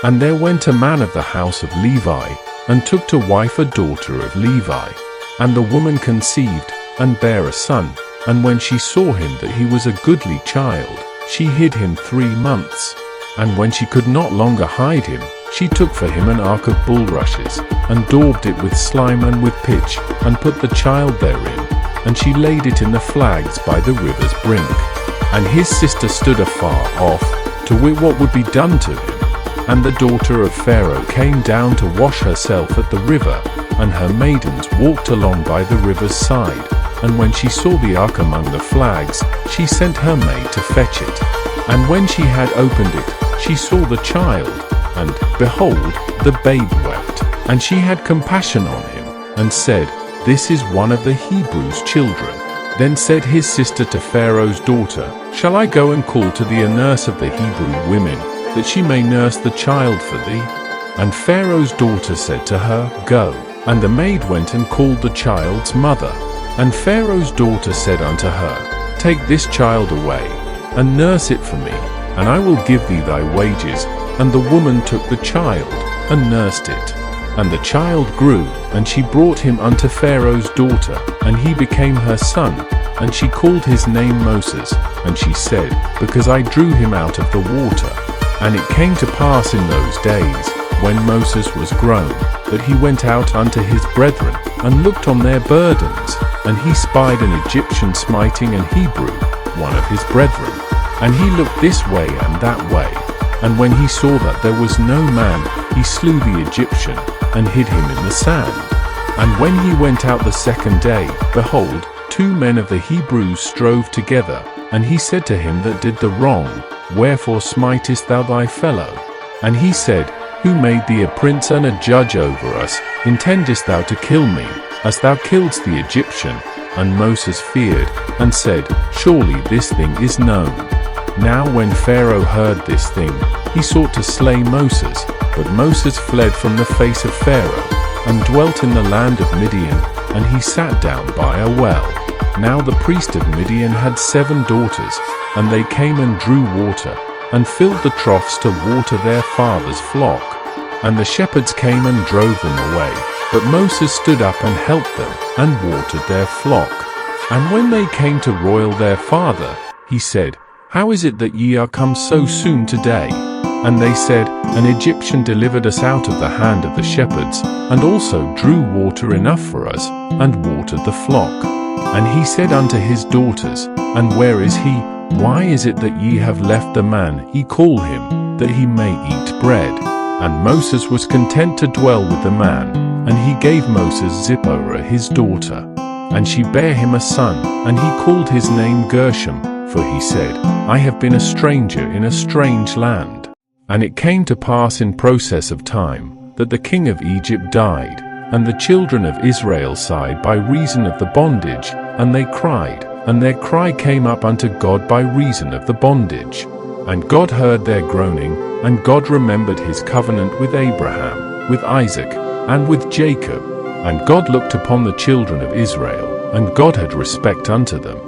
And there went a man of the house of Levi, and took to wife a daughter of Levi. And the woman conceived, and bare a son. And when she saw him that he was a goodly child, she hid him 3 months. And when she could not longer hide him, she took for him an ark of bulrushes, and daubed it with slime and with pitch, and put the child therein. And she laid it in the flags by the river's brink. And his sister stood afar off, to wit what would be done to him. And the daughter of Pharaoh came down to wash herself at the river, and her maidens walked along by the river's side. And when she saw the ark among the flags, she sent her maid to fetch it. And when she had opened it, she saw the child, and, behold, the babe wept. And she had compassion on him, and said, This is one of the Hebrews' children. Then said his sister to Pharaoh's daughter, Shall I go and call to thee a nurse of the Hebrew women, that she may nurse the child for thee? And Pharaoh's daughter said to her, Go. And the maid went and called the child's mother. And Pharaoh's daughter said unto her, Take this child away, and nurse it for me, and I will give thee thy wages. And the woman took the child, and nursed it. And the child grew, and she brought him unto Pharaoh's daughter, and he became her son. And she called his name Moses, and she said, Because I drew him out of the water. And it came to pass in those days, when Moses was grown, that he went out unto his brethren, and looked on their burdens. And he spied an Egyptian smiting an Hebrew, one of his brethren. And he looked this way and that way. And when he saw that there was no man, he slew the Egyptian, and hid him in the sand. And when he went out the second day, behold, 2 men of the Hebrews strove together. And he said to him that did the wrong, Wherefore smitest thou thy fellow? And he said, Who made thee a prince and a judge over us? Intendest thou to kill me, as thou killedst the Egyptian? And Moses feared, and said, Surely this thing is known. Now when Pharaoh heard this thing, he sought to slay Moses, but Moses fled from the face of Pharaoh, and dwelt in the land of Midian, and he sat down by a well. Now the priest of Midian had 7 daughters, and they came and drew water, and filled the troughs to water their father's flock. And the shepherds came and drove them away, but Moses stood up and helped them, and watered their flock. And when they came to roil their father, he said, How is it that ye are come so soon today? And they said, An Egyptian delivered us out of the hand of the shepherds, and also drew water enough for us, and watered the flock. And he said unto his daughters, And where is he? Why is it that ye have left the man, ye call him, that he may eat bread? And Moses was content to dwell with the man, and he gave Moses Zipporah his daughter. And she bare him a son, and he called his name Gershom, for he said, I have been a stranger in a strange land. And it came to pass in process of time, that the king of Egypt died, and the children of Israel sighed by reason of the bondage, and they cried, and their cry came up unto God by reason of the bondage. And God heard their groaning, and God remembered his covenant with Abraham, with Isaac, and with Jacob. And God looked upon the children of Israel, and God had respect unto them.